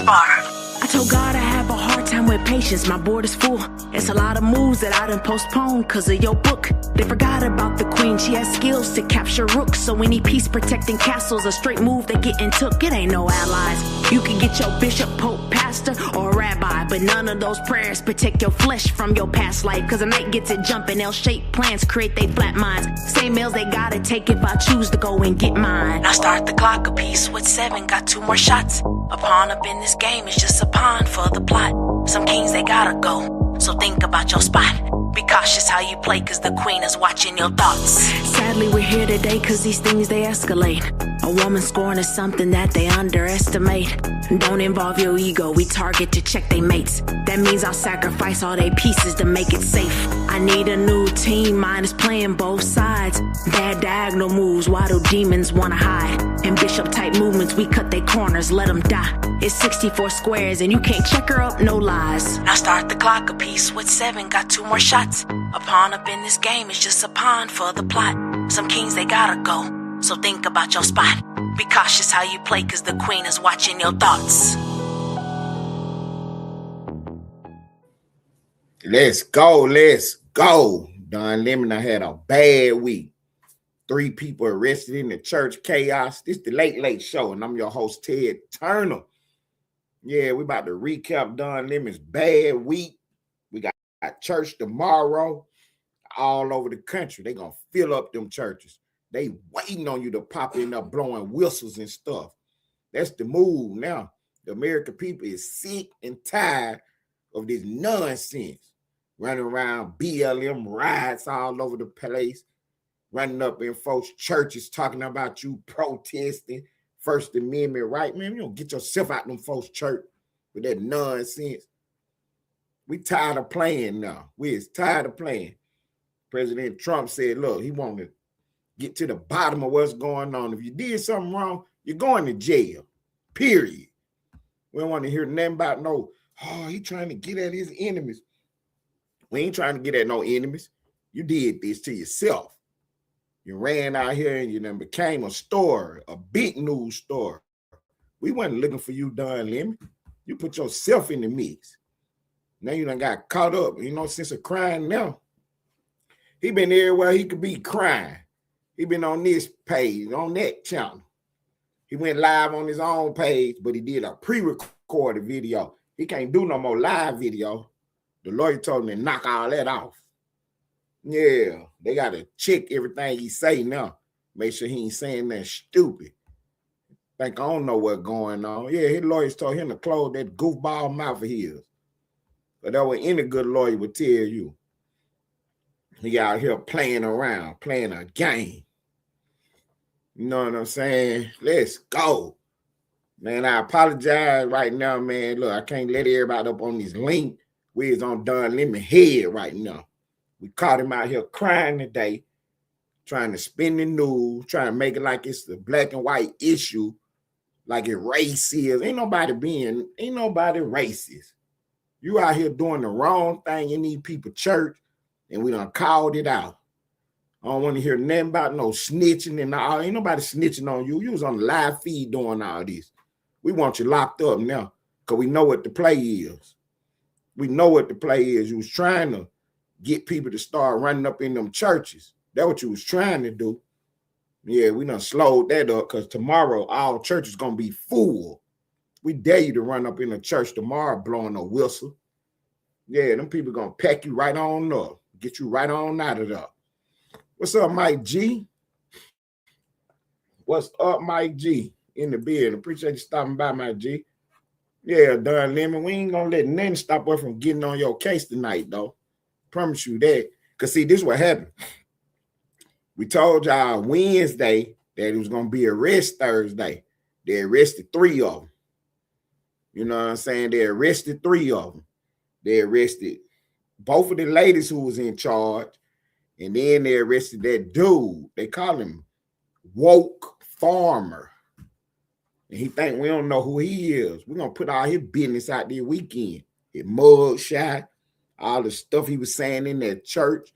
spar. I told God I have a hard time with patience, my board is full. It's a lot of moves that I done postponed cause of your book. They forgot about the queen, she has skills to capture rooks. So any peace protecting castles, a straight move they getting took. It ain't no allies. You can get your bishop, pope, pastor, or rabbi, but none of those prayers protect your flesh from your past life. Cause a night gets it jumping, L-shaped plans create they flat minds. Same meals they gotta take if I choose to go and get mine. Now start the clock a piece with 7, got 2 more shots. A pawn up in this game is just a pawn for the plot. Some kings they gotta go, so think about your spot. Be cautious how you play cause the queen is watching your thoughts. Sadly we're here today cause these things they escalate. A woman scorn is something that they underestimate. Don't involve your ego, we target to check they mates. That means I'll sacrifice all they pieces to make it safe. I need a new team, mine is playing both sides. Bad diagonal moves, why do demons wanna hide? In bishop type movements, we cut they corners, let them die. It's 64 squares and you can't check her up, no lies. Now start the clock a piece with 7, got 2 more shots. A pawn up in this game is just a pawn for the plot. Some kings they gotta go, so think about your spot. Be cautious how you play cause the queen is watching your thoughts. Let's go. Don Lemon, I had a bad week. 3 people arrested in the church chaos. This the Late Show, and I'm your host, Ted Turner. Yeah, we about to recap Don Lemon's bad week. We got church tomorrow all over the country. They gonna fill up them churches. They waiting on you to pop in up blowing whistles and stuff. That's the move now. The American people is sick and tired of this nonsense. Running around BLM riots all over the place. Running up in folks' churches talking about you protesting First Amendment right. Man, you don't get yourself out them folks' church with that nonsense. We tired of playing now. We is tired of playing. President Trump said, look, he wanted to get to the bottom of what's going on. If you did something wrong, you're going to jail, period. We don't want to hear nothing about he trying to get at his enemies. We ain't trying to get at no enemies. You did this to yourself. You ran out here and you then became a story, a big news story. We wasn't looking for you, Don Lemon. You put yourself in the mix. Now you done got caught up, since of crying now. He been everywhere he could be crying. He been on this page, on that channel. He went live on his own page, but he did a pre-recorded video. He can't do no more live video. The lawyer told him to knock all that off. Yeah, they got to check everything he say now. Make sure he ain't saying that stupid. Think I don't know what's going on. Yeah, his lawyers told him to close that goofball mouth of his. But that what any good lawyer would tell you. He out here playing around, playing a game. You know what I'm saying? Let's go. Man, I apologize right now, man. Look, I can't let everybody up on this link. We is on Don Lemon head right now. We caught him out here crying today, trying to spin the news, trying to make it like it's the black and white issue, like it race is. Ain't nobody racist. You out here doing the wrong thing in these people church, and we done called it out. I don't want to hear nothing about no snitching and all. Ain't nobody snitching on you. You was on the live feed doing all this. We want you locked up now because we know what the play is. We know what the play is. You was trying to get people to start running up in them churches. That's what you was trying to do. Yeah, we done slowed that up because tomorrow all churches going to be full. We dare you to run up in a church tomorrow blowing a whistle. Yeah, them people going to pack you right on up. Get you right on out of there. What's up, Mike G? What's up, Mike G? In the building. Appreciate you stopping by, Mike G. Yeah, Don Lemon, we ain't going to let nothing stop us from getting on your case tonight, though. Promise you that. Because, see, this is what happened. We told y'all Wednesday that it was going to be arrest Thursday. They arrested 3 of them. You know what I'm saying? They arrested 3 of them. They arrested both of the ladies who was in charge, and then they arrested that dude. They call him Woke Farmer. And he think we don't know who he is. We're going to put all his business out there weekend. His mug shot, all the stuff he was saying in that church.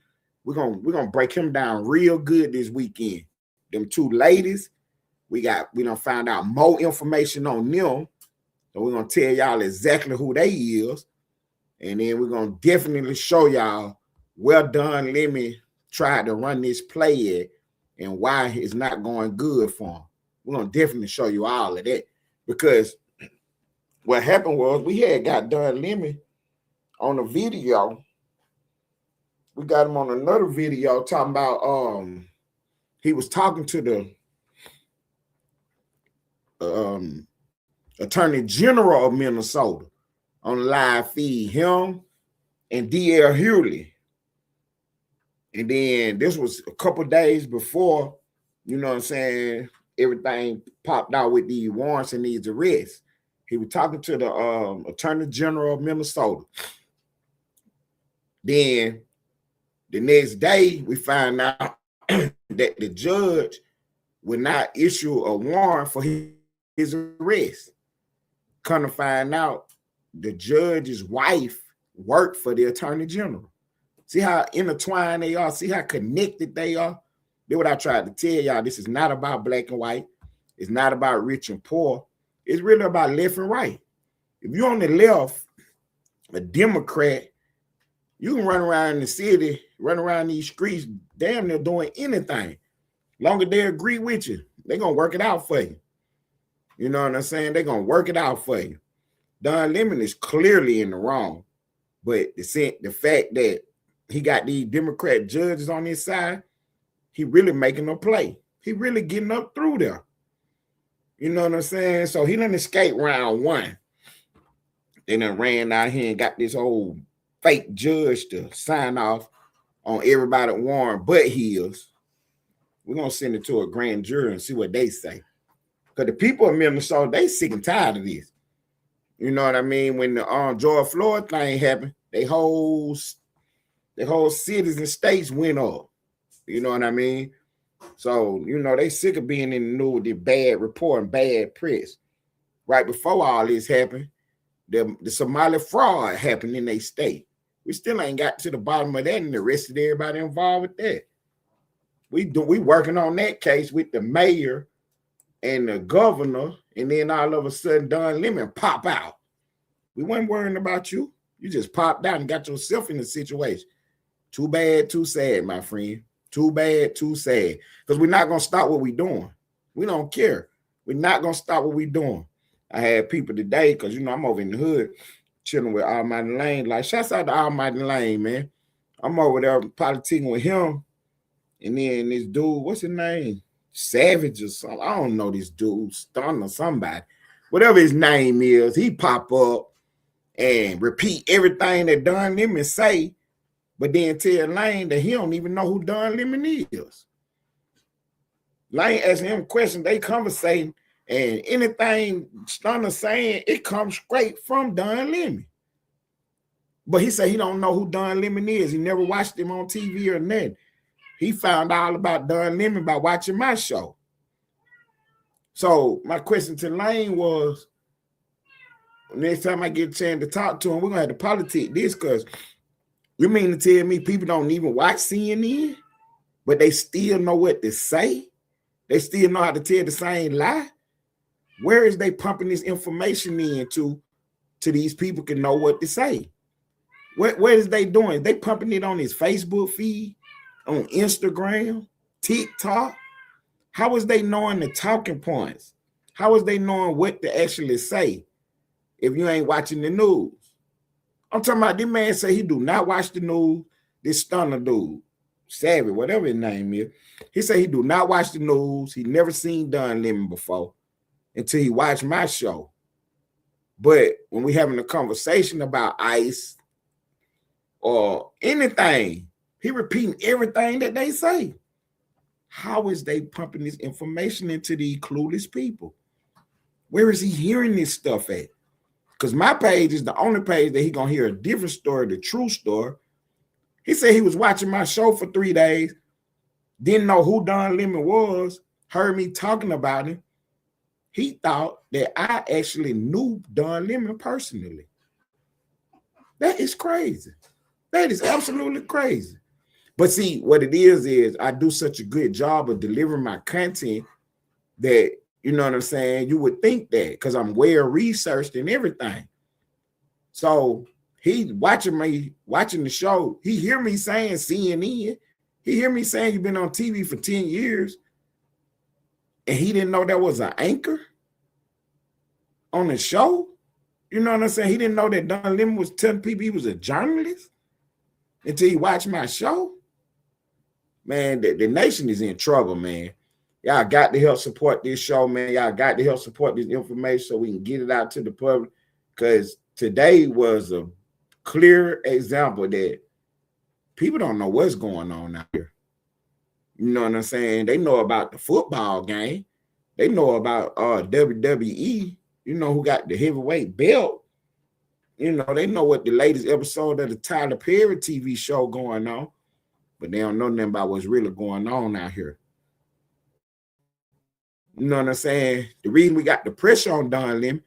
We're gonna break him down real good this weekend. Them 2 ladies, we done found out more information on them. So we're going to tell y'all exactly who they is. And then we're going to definitely show y'all where Don Lemon tried to run this play at and why it's not going good for him. We're going to definitely show you all of that. Because what happened was we had got Don Lemon on a video. We got him on another video talking about he was talking to the Attorney General of Minnesota on the live feed, him and D.L. Hughley. And then this was a couple days before, you know what I'm saying, everything popped out with these warrants and these arrests. He was talking to the Attorney General of Minnesota. Then the next day, we find out that the judge would not issue a warrant for his arrest. Come to find out, the judge's wife worked for the Attorney General. See how intertwined they are? See how connected they are? That's what I tried to tell y'all. This is not about black and white. It's not about rich and poor. It's really about left and right. If you're on the left, a Democrat, you can run around in the city, run around these streets, damn near doing anything. Long as they agree with you, they're going to work it out for you. You know what I'm saying? They're going to work it out for you. Don Lemon is clearly in the wrong, but the fact that he got these Democrat judges on his side, he really making a play. He really getting up through there. You know what I'm saying? So he done escaped round one. They done ran out here and got this old fake judge to sign off on everybody warrant but his. We're going to send it to a grand jury and see what they say. Because the people of Minnesota, they sick and tired of this. You know what I mean? When the George Floyd thing happened, they whole cities and states went up. You know what I mean? So, you know, they sick of being in the news with the bad report and bad press. Right before all this happened, the Somali fraud happened in their state. We still ain't got to the bottom of that and arrested everybody involved with that. We working on that case with the mayor and the governor, and then all of a sudden Don Lemon pop out. We weren't worrying about you. You just popped out and got yourself in a situation. Too bad, too sad, my friend. Too bad, too sad. Because we're not going to stop what we're doing. We don't care. We're not going to stop what we're doing. I had people today, because, you know, I'm over in the hood chilling with Almighty Lane. Like, shouts out to Almighty Lane, man. I'm over there politicking with him. And then this dude, what's his name? Savage or something. I don't know this dude, Stun or somebody. Whatever his name is, he pop up and repeat everything that Don Lemon say, but then tell Lane that he don't even know who Don Lemon is. Lane asking him questions, they conversating, and anything Stunner saying, it comes straight from Don Lemon. But he said he don't know who Don Lemon is. He never watched him on TV or nothing. He found all about Don Lemon by watching my show. So my question to Lane was, next time I get a chance to talk to him, we're going to have to politic this, because you mean to tell me people don't even watch CNN, but they still know what to say? They still know how to tell the same lie? Where is they pumping this information into to these people can know what to say? What is they doing? They pumping it on his Facebook feed, on Instagram, TikTok? How is they knowing the talking points? How is they knowing what to actually say if you ain't watching the news? I'm talking about this man say he do not watch the news. This Stunner dude, Savage, whatever his name is, he said he do not watch the news. He never seen Don Lemon before until he watched my show. But when we having a conversation about ICE or anything, he repeating everything that they say. How is they pumping this information into these clueless people? Where is he hearing this stuff at? Because my page is the only page that he gonna hear a different story, the true story. He said he was watching my show for 3 days, didn't know who Don Lemon was, heard me talking about him. He thought that I actually knew Don Lemon personally. That is crazy. That is absolutely crazy. But see, what it is I do such a good job of delivering my content that, You know what I'm saying? You would think that because I'm well researched and everything. So he watching the show. He hear me saying CNN. He hear me saying you've been on TV for 10 years. And he didn't know that was an anchor on the show. You know what I'm saying? He didn't know that Don Lemon was telling people he was a journalist until he watched my show. Man, the nation is in trouble, man. Y'all got to help support this show, man. Y'all got to help support this information so we can get it out to the public. Because today was a clear example that people don't know what's going on out here. You know what I'm saying? They know about the football game. They know about WWE. You know who got the heavyweight belt. You know, they know what the latest episode of the Tyler Perry TV show going on. But they don't know nothing about what's really going on out here. You know what I'm saying? The reason we got the pressure on Don Lemon,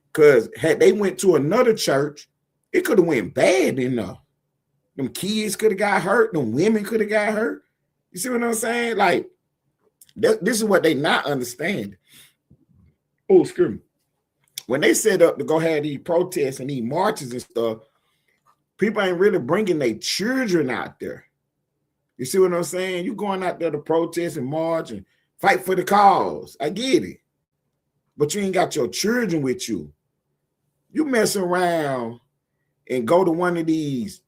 because had they went to another church, it could have went bad enough. Them kids could have got hurt. Them women could have got hurt. You see what I'm saying? Like, this is what they not understand. Oh, excuse me. When they set up to go have these protests and these marches and stuff, people ain't really bringing their children out there. You see what I'm saying? You going out there to protest and march and fight for the cause. I get it. But you ain't got your children with you. You mess around and go to one of these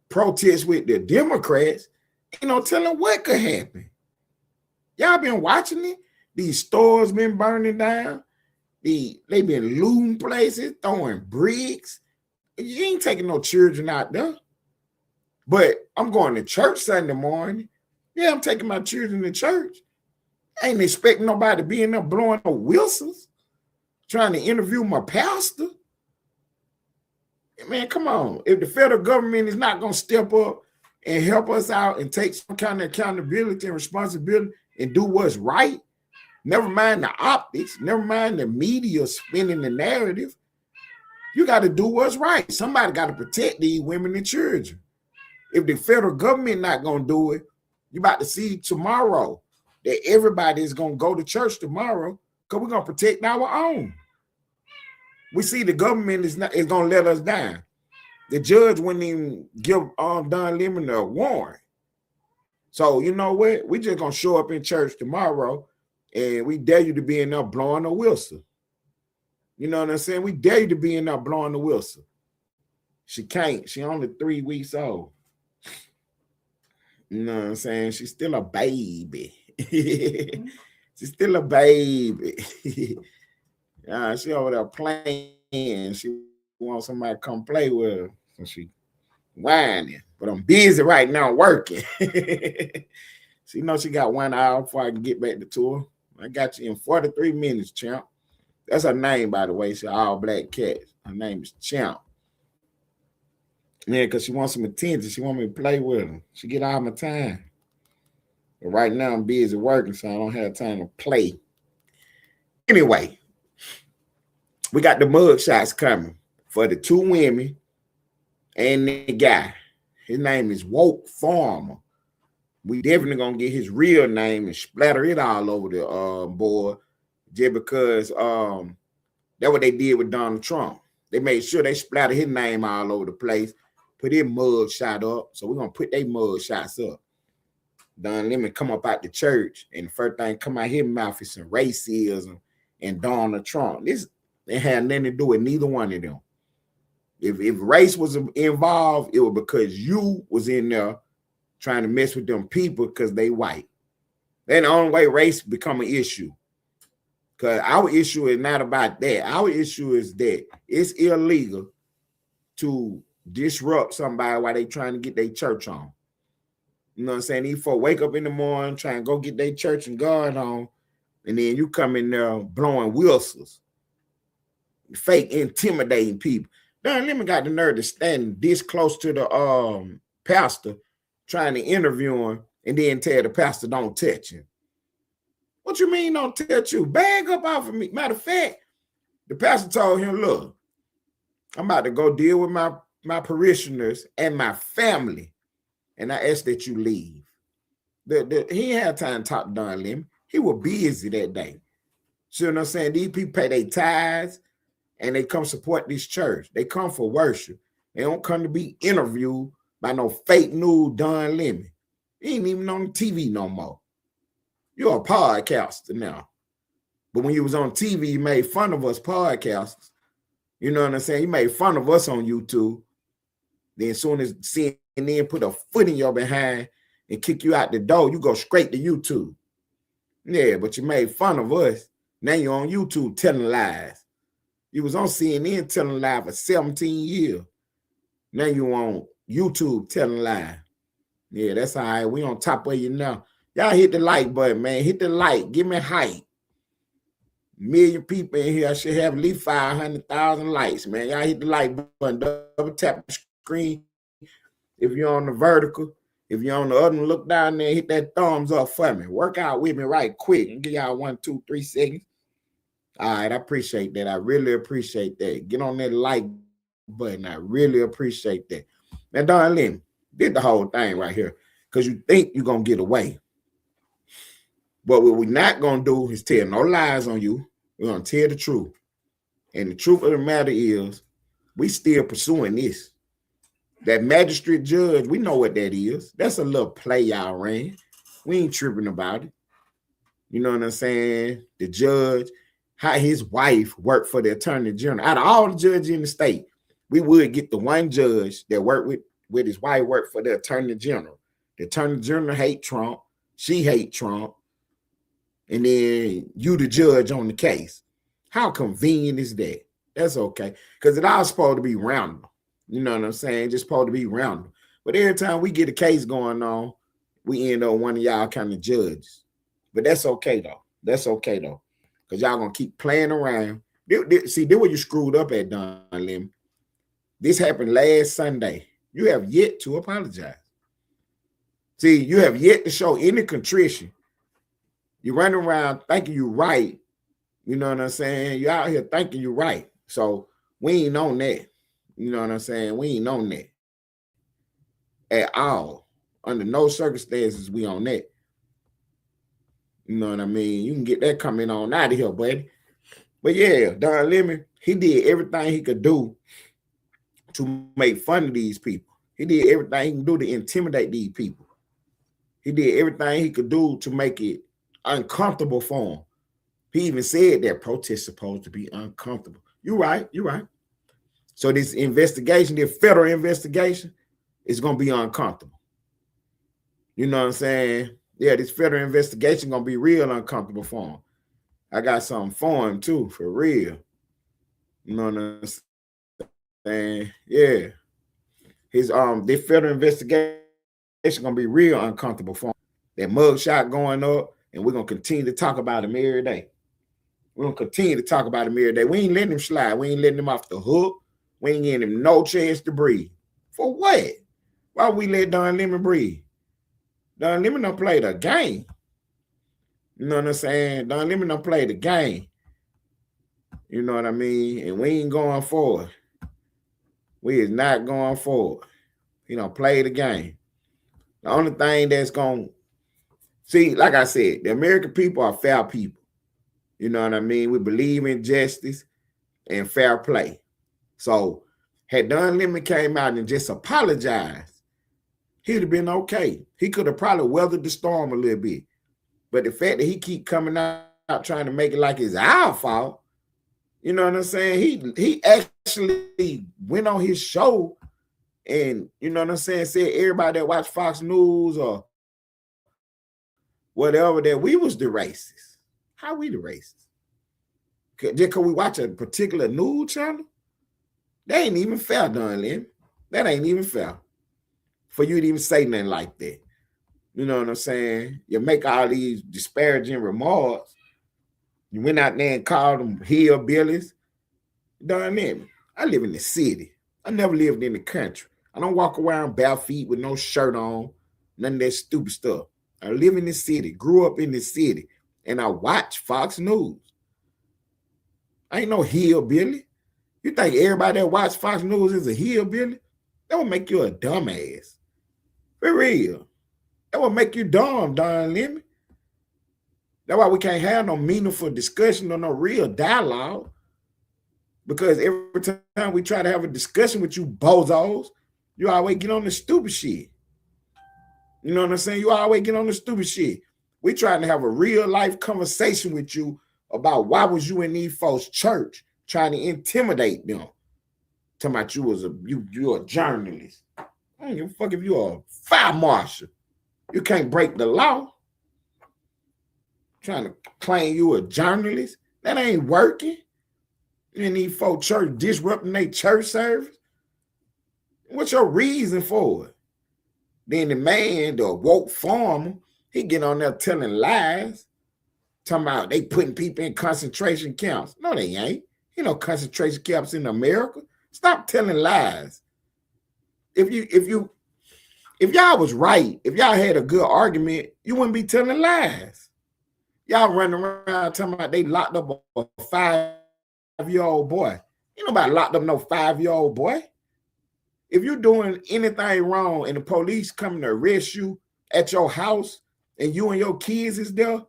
protests with the Democrats, ain't no telling what could happen. Y'all been watching it? These stores been burning down. They been looting places, throwing bricks. You ain't taking no children out there. But I'm going to church Sunday morning. Yeah, I'm taking my children to church. I ain't expecting nobody to be in there blowing no whistles, trying to interview my pastor. Man, come on. If the federal government is not going to step up and help us out and take some kind of accountability and responsibility and do what's right, never mind the optics, never mind the media spinning the narrative, you got to do what's right. Somebody got to protect these women and children. If the federal government not going to do it, you about to see tomorrow that everybody is going to go to church tomorrow because we're going to protect our own. We see the government is going to let us down. The judge wouldn't even give Don Lemon a warrant. So you know what? We just going to show up in church tomorrow and we dare you to be in there blowing a whistle. You know what I'm saying? We dare you to be in there blowing the whistle. She can't. She only 3 weeks old. You know what I'm saying? She's still a baby. She's still a baby. She over there playing. She wants somebody to come play with her. So she whining. But I'm busy right now working. She knows she got 1 hour before I can get back to tour. I got you in 43 minutes, champ. That's her name, by the way. She's an all-black cat. Her name is Champ. Yeah, because she wants some attention. She wants me to play with her. She get all my time. But right now I'm busy working, so I don't have time to play. Anyway, we got the mug shots coming for the 2 women and the guy. His name is Woke Farmer. We definitely gonna get his real name and splatter it all over the board, just because that's what they did with Donald Trump. They made sure they splattered his name all over the place, put his mug shot up. So we're gonna put their mug shots up. Don Lemon come up out the church, and the first thing come out his mouth is some racism and Donald Trump. This they had nothing to do with neither one of them. If race was involved, it was because you was in there trying to mess with them people because they white. Then the only way race become an issue. Because our issue is not about that. Our issue is that it's illegal to disrupt somebody while they trying to get their church on. You know what I'm saying? These folks wake up in the morning, try and go get their church and God on, and then you come in there blowing whistles, fake intimidating people. Don Lemon got the nerve to stand this close to the pastor, trying to interview him, and then tell the pastor don't touch him. What you mean don't touch you? Bag up off of me. Matter of fact, the pastor told him, look, I'm about to go deal with my parishioners and my family, and I ask that you leave. He ain't had time to talk to Don Lemon. He was busy that day. See what I'm saying? These people pay their tithes and they come support this church. They come for worship. They don't come to be interviewed by no fake news Don Lemon. He ain't even on the TV no more. You're a podcaster now. But when you was on TV, you made fun of us podcasters. You know what I'm saying? You made fun of us on YouTube. Then as soon as CNN put a foot in your behind and kick you out the door, you go straight to YouTube. Yeah, but you made fun of us. Now you're on YouTube telling lies. You was on CNN telling lies for 17 years. Now you on YouTube telling lies. Yeah, that's all right. We on top of you now. Y'all hit the like button, man. Hit the like. Give me hype. Million people in here. I should have at least 500,000 likes, man. Y'all hit the like button. Double tap the screen. If you're on the vertical, if you're on the other one, look down there. Hit that thumbs up for me. Work out with me right quick and give y'all 1, 2, 3 seconds. All right, I appreciate that. I really appreciate that. Get on that like button. I really appreciate that. Now, Don Lemon did the whole thing right here because you think you're going to get away. But what we're not going to do is tell no lies on you. We're going to tell the truth. And the truth of the matter is we still pursuing this. That magistrate judge, we know what that is. That's a little play y'all ran. We ain't tripping about it. You know what I'm saying? The judge, how his wife worked for the attorney general. Out of all the judges in the state, we would get the one judge that worked with his wife worked for the attorney general. The attorney general hate Trump. She hate Trump. And then you the judge on the case. How convenient is that? That's okay. Because it all supposed to be random. You know what I'm saying? Just supposed to be random. But every time we get a case going on, we end up one of y'all kind of judges. But that's okay, though. That's okay, though. Because y'all going to keep playing around. See, this where you screwed up at, Don Lemon. This happened last Sunday. You have yet to apologize. See, you have yet to show any contrition. You run around thinking you're right. You know what I'm saying? You're out here thinking you're right. So we ain't on that. You know what I'm saying? We ain't on that at all. Under no circumstances we on that. You know what I mean? You can get that coming on out of here, buddy. But yeah, Don Lemon, he did everything he could do to make fun of these people. He did everything he can do to intimidate these people. He did everything he could do to make it uncomfortable for him. He even said that protests supposed to be uncomfortable. You're right. You're right. So this investigation, this federal investigation, is going to be uncomfortable. You know what I'm saying? Yeah, this federal investigation going to be real uncomfortable for him. I got something for him too, for real. You know what I'm saying? Yeah. His this federal investigation going to be real uncomfortable for him. That mugshot going up, and we're going to continue to talk about him every day. We're going to continue to talk about him every day. We ain't letting him slide. We ain't letting him off the hook. We ain't giving him no chance to breathe. For what? Why we let Don Lemon breathe? Don Lemon don't play the game. You know what I'm saying? Don Lemon don't play the game. You know what I mean? And we ain't going forward. We is not going forward. He don't play the game. The only thing that's going to see, like I said, the American people are fair people. You know what I mean? We believe in justice and fair play. So had Don Lemon came out and just apologized, he'd have been okay. He could have probably weathered the storm a little bit. But the fact that he keep coming out trying to make it like it's our fault, you know what I'm saying? He actually went on his show and, you know what I'm saying, said everybody that watched Fox News or whatever that we was the racists. How we the racists? Just because we watch a particular news channel? That ain't even fair, Don Lemon. That ain't even fair for you to even say nothing like that. You know what I'm saying? You make all these disparaging remarks. You went out there and called them hillbillies. Don Lemon, I live in the city. I never lived in the country. I don't walk around bare feet with no shirt on, none of that stupid stuff. I live in the city, grew up in the city, and I watch Fox News. I ain't no hillbilly. You think everybody that watch Fox News is a hillbilly? That would make you a dumbass. For real. That would make you dumb, Don Lemon. That's why we can't have no meaningful discussion or no real dialogue. Because every time we try to have a discussion with you bozos, you always get on the stupid shit. You know what I'm saying? You always get on the stupid shit. We trying to have a real life conversation with you about why was you in these folks' church trying to intimidate them. Talking about you're a journalist. I don't give a fuck if you're a fire marshal. You can't break the law. Trying to claim you a journalist. That ain't working. You in these folks' church disrupting their church service. What's your reason for it? Then the man, the woke farmer, he get on there telling lies, talking about they putting people in concentration camps. No, they ain't. You know, concentration camps in America. Stop telling lies. If y'all was right, if y'all had a good argument, you wouldn't be telling lies. Y'all running around talking about they locked up a 5-year-old boy. Ain't nobody locked up no 5-year-old boy. If you're doing anything wrong and the police coming to arrest you at your house and you and your kids is there,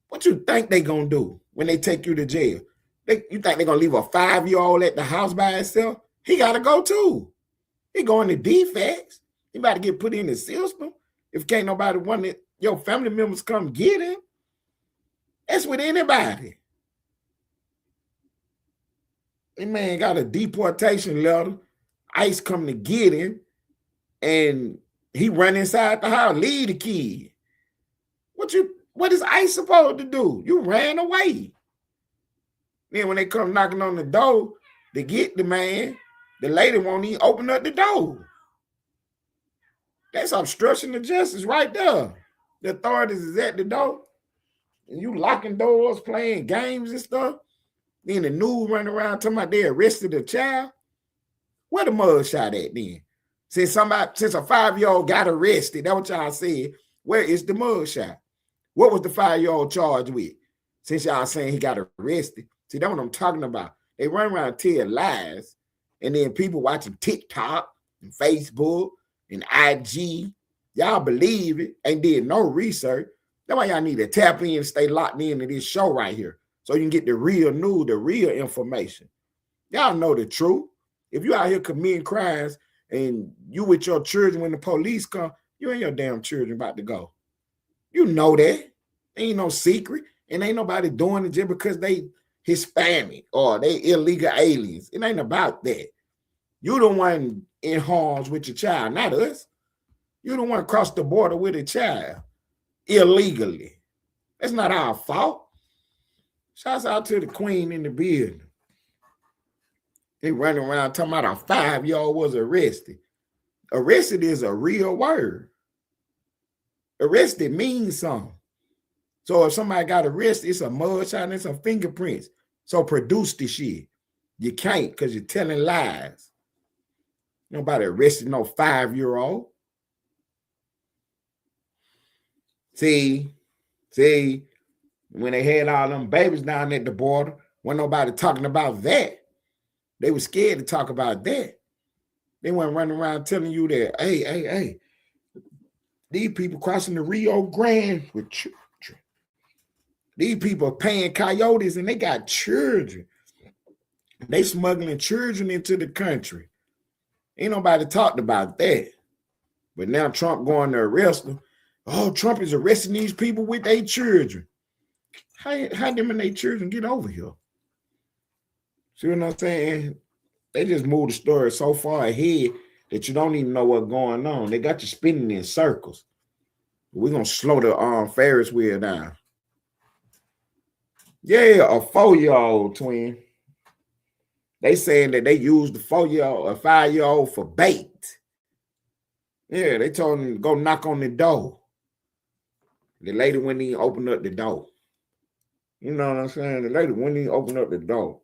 what you think they gonna do when they take you to jail? You think they're gonna leave a 5-year-old at the house by himself? He gotta go too. He going to defects. He about to get put in the system. If can't nobody want it, your family members come get him. That's with anybody. That man got a deportation letter. ICE come to get him, and he run inside the house, leave the kid. What is ICE supposed to do? You ran away. Then when they come knocking on the door to get the man, the lady won't even open up the door. That's obstruction of justice right there. The authorities is at the door, and you locking doors, playing games and stuff. Then the news run around talking about they arrested a child. Where the mugshot at then? Since a 5-year-old got arrested, that's what y'all said. Where is the mugshot? What was the 5-year-old charged with? Since y'all saying he got arrested. See, that's what I'm talking about. They run around and tell lies, and then people watching TikTok and Facebook and IG, y'all believe it, ain't did no research. That's why y'all need to tap in and stay locked into this show right here so you can get the real news, the real information. Y'all know the truth. If you out here committing crimes and you with your children when the police come, you and your damn children about to go. You know that. Ain't no secret. And ain't nobody doing it just because they Hispanic or they illegal aliens. It ain't about that. You the one in harms with your child, not us. You the one cross the border with a child illegally. That's not our fault. Shouts out to the queen in the building. They running around talking about a 5-year-old was arrested. Arrested is a real word. Arrested means something. So if somebody got arrested, it's a mugshot and some fingerprints. So produce the shit. You can't because you're telling lies. Nobody arrested no 5-year-old. See, when they had all them babies down at the border, wasn't nobody talking about that. They were scared to talk about that. They weren't running around telling you that, hey, these people crossing the Rio Grande with children. These people are paying coyotes and they got children. They smuggling children into the country. Ain't nobody talked about that. But now Trump going to arrest them. Oh, Trump is arresting these people with their children. How them and their children get over here? See what I'm saying? They just moved the story so far ahead that you don't even know what's going on. They got you spinning in circles. We're going to slow the Ferris wheel down. Yeah, a 4-year-old twin. They saying that they used the 4-year-old, a 5-year-old for bait. Yeah, they told him to go knock on the door. The lady wouldn't even open up the door. You know what I'm saying? The lady wouldn't even open up the door.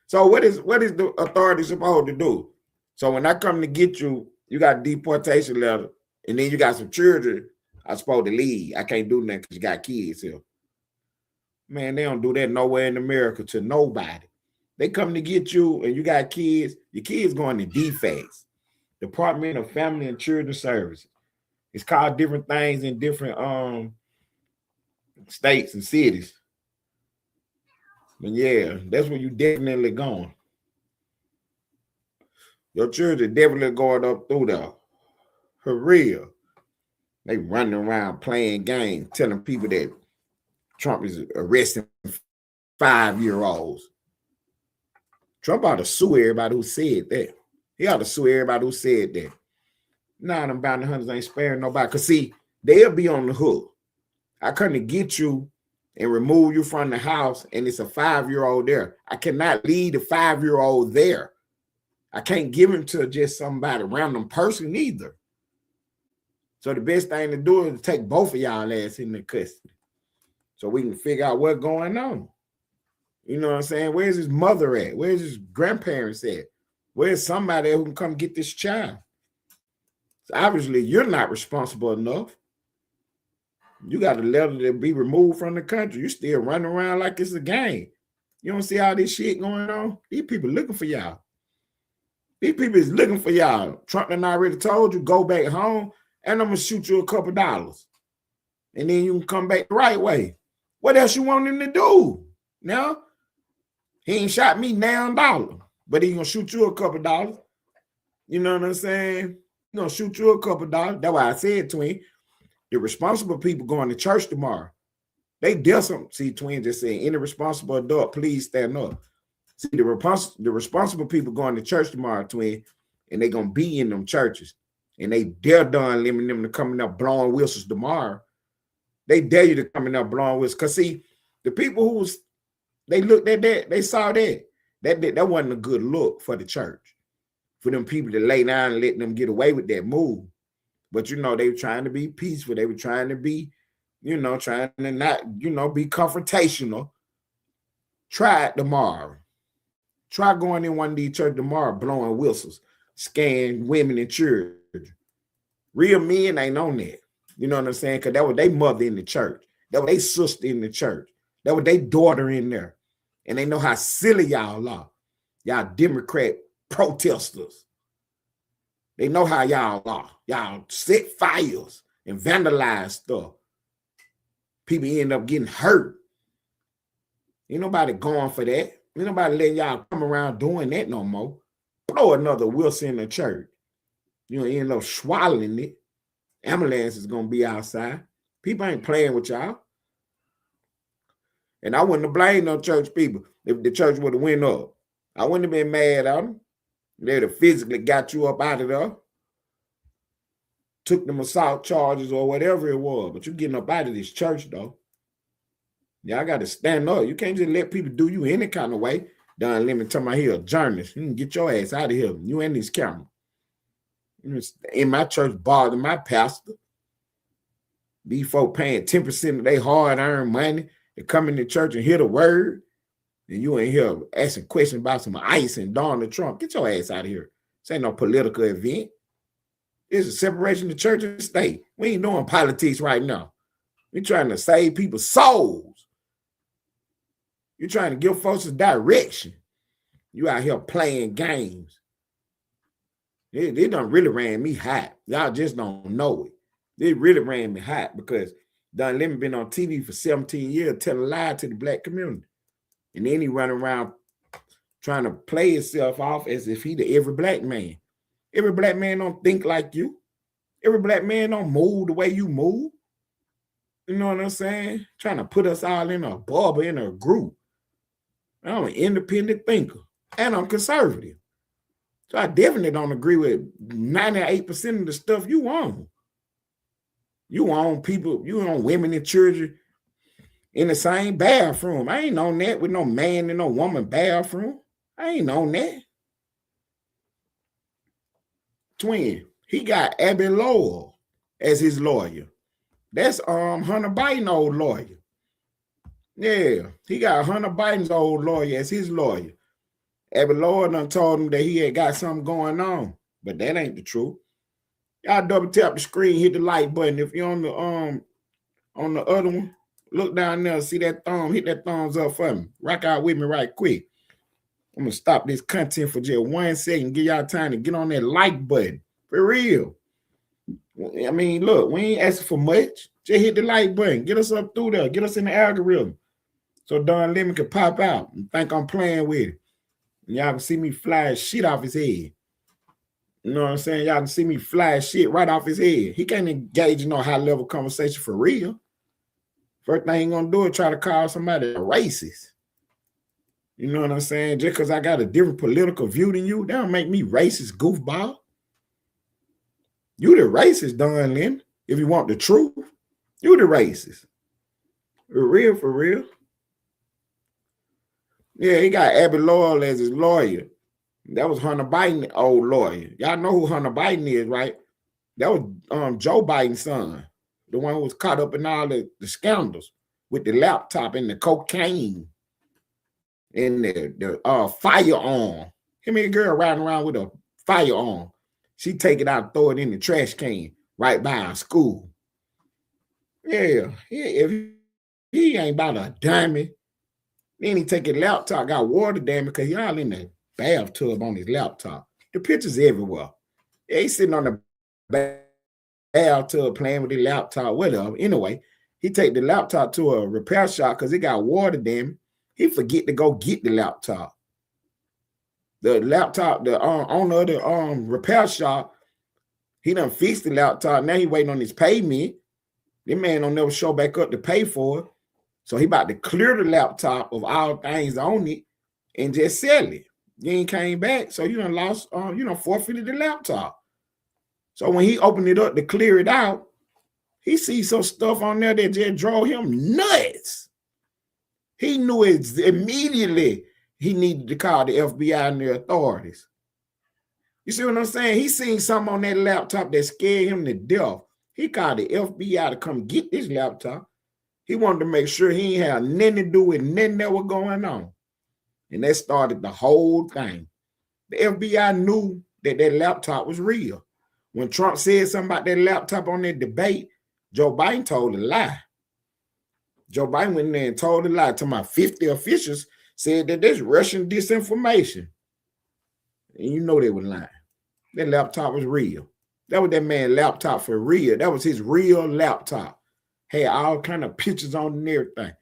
So what is the authority supposed to do? So when I come to get you, you got a deportation letter, and then you got some children I'm supposed to leave. I can't do nothing because you got kids here. Man, they don't do that nowhere in America to nobody. They come to get you and you got kids, your kids going to DFACS, Department of Family and Children Services. It's called different things in different states and cities. But yeah, that's where you definitely going. Your children definitely going up through there. For real. They running around playing games, telling people that Trump is arresting 5-year-olds. Trump ought to sue everybody who said that. He ought to sue everybody who said that. Nah, them bounty hunters ain't sparing nobody. Because, see, they'll be on the hook. I couldn't get you and remove you from the house, and it's a 5-year-old there. I cannot leave the 5-year-old there. I can't give him to just somebody, random person either. So the best thing to do is take both of y'all ass in the custody so we can figure out what's going on. You know what I'm saying? Where's his mother at? Where's his grandparents at? Where's somebody who can come get this child? So obviously, you're not responsible enough. You got a letter to be removed from the country. You still running around like it's a game. You don't see all this shit going on? These people looking for y'all. These people is looking for y'all. Trump done already told you, go back home, and I'm going to shoot you $2. And then you can come back the right way. What else you want him to do? Now, he ain't shot me now $1, but he going to shoot you $2. You know what I'm saying? He going to shoot you $2. That's why I said, Twin, the responsible people going to church tomorrow. They dare something. See, Twin just saying, any responsible adult, please stand up. See, the responsible people going to church tomorrow, Twin, and they going to be in them churches. And they dare Don Lemon them to come in there blowing whistles tomorrow. They dare you to come in there blowing whistles. Because, see, the people who was, they looked at that, they saw that. That wasn't a good look for the church. For them people to lay down and let them get away with that move. But, you know, they were trying to be peaceful. They were trying to be, you know, trying to not, you know, be confrontational. Try it tomorrow. Try going in one of these churches tomorrow blowing whistles, scaring women and children. Real men ain't on that. You know what I'm saying? Because that was their mother in the church. That was their sister in the church. That was their daughter in there. And they know how silly y'all are. Y'all Democrat protesters. They know how y'all are. Y'all set fires and vandalize stuff. People end up getting hurt. Ain't nobody going for that. Ain't nobody letting y'all come around doing that no more. Blow another Wilson in the church. You know, end up swallowing it. Ambulance is going to be outside. People ain't playing with y'all. And I wouldn't have blamed no church people if the church would have went up. I wouldn't have been mad at them. They'd have physically got you up out of there. Took them assault charges or whatever it was. But you're getting up out of this church, though. Y'all got to stand up. You can't just let people do you any kind of way. Don Lemon talking about here a journalist. You can get your ass out of here. You and this camera. In my church, bothering my pastor. These folk paying 10% of their hard-earned money to come into church and hear the word. And you ain't here asking questions about some ICE and Donald Trump. Get your ass out of here. This ain't no political event. It's a separation of church and state. We ain't doing politics right now. We're trying to save people's souls. You're trying to give folks a direction. You out here playing games. They done really ran me hot. Y'all just don't know it. They really ran me hot because Don Lemon been on TV for 17 years telling lies to the black community. And then he run around trying to play himself off as if he the every black man. Every black man don't think like you. Every black man don't move the way you move. You know what I'm saying? Trying to put us all in a bubble, in a group. I'm an independent thinker, and I'm conservative. So I definitely don't agree with 98% of the stuff you own. You own people, you own women and children in the same bathroom. I ain't on that with no man in no woman bathroom. I ain't on that. Twin, he got Abby Lowell as his lawyer. That's Hunter Biden old lawyer. Yeah, he got Hunter Biden's old lawyer as his lawyer. Abby Lowell done told him that he had got something going on, but that ain't the truth. Y'all double tap the screen, hit the like button. If you're on the other one, look down there, see that thumb, hit that thumbs up for me. Rock out with me right quick. I'm gonna stop this content for just 1 second, give y'all time to get on that like button. For real. I mean, look, we ain't asking for much. Just hit the like button. Get us up through there. Get us in the algorithm. So Don Lemon can pop out and think I'm playing with it. And y'all can see me fly shit off his head. You know what I'm saying? Y'all can see me fly shit right off his head. He can't engage in no high-level conversation for real. First thing he gonna do is try to call somebody a racist. You know what I'm saying? Just because I got a different political view than you, that don't make me racist, goofball. You the racist, Don Lemon. If you want the truth, you the racist. For real, for real. Yeah, he got Abby Lowell as his lawyer. That was Hunter Biden's old lawyer. Y'all know who Hunter Biden is, right? That was Joe Biden's son, the one who was caught up in all the scandals with the laptop and the cocaine and the firearm. Him and a girl riding around with a firearm. She take it out and throw it in the trash can right by our school. Yeah, if he ain't about a diamond, then he take his laptop, got water damage because y'all in the bathtub on his laptop. The pictures everywhere. Yeah, he's sitting on the bathtub playing with his laptop, whatever. Anyway, he take the laptop to a repair shop because it got water damage. He forget to go get the laptop. The laptop, the owner of the repair shop, he done fixed the laptop. Now he waiting on his payment. This man don't never show back up to pay for it. So he about to clear the laptop of all things on it and just sell it. You ain't came back, so you done lost, forfeited the laptop. So when he opened it up to clear it out, he sees some stuff on there that just drove him nuts. He knew it immediately he needed to call the FBI and the authorities. You see what I'm saying? He seen something on that laptop that scared him to death. He called the FBI to come get this laptop. He wanted to make sure he ain't had nothing to do with nothing that was going on. And that started the whole thing. The FBI knew that that laptop was real. When Trump said something about that laptop on that debate, Joe Biden told a lie. Joe Biden went in there and told a lie to my 50 officials, said that there's Russian disinformation. And you know they were lying. That laptop was real. That was that man's laptop for real. That was his real laptop. Had all kind of pictures on and everything.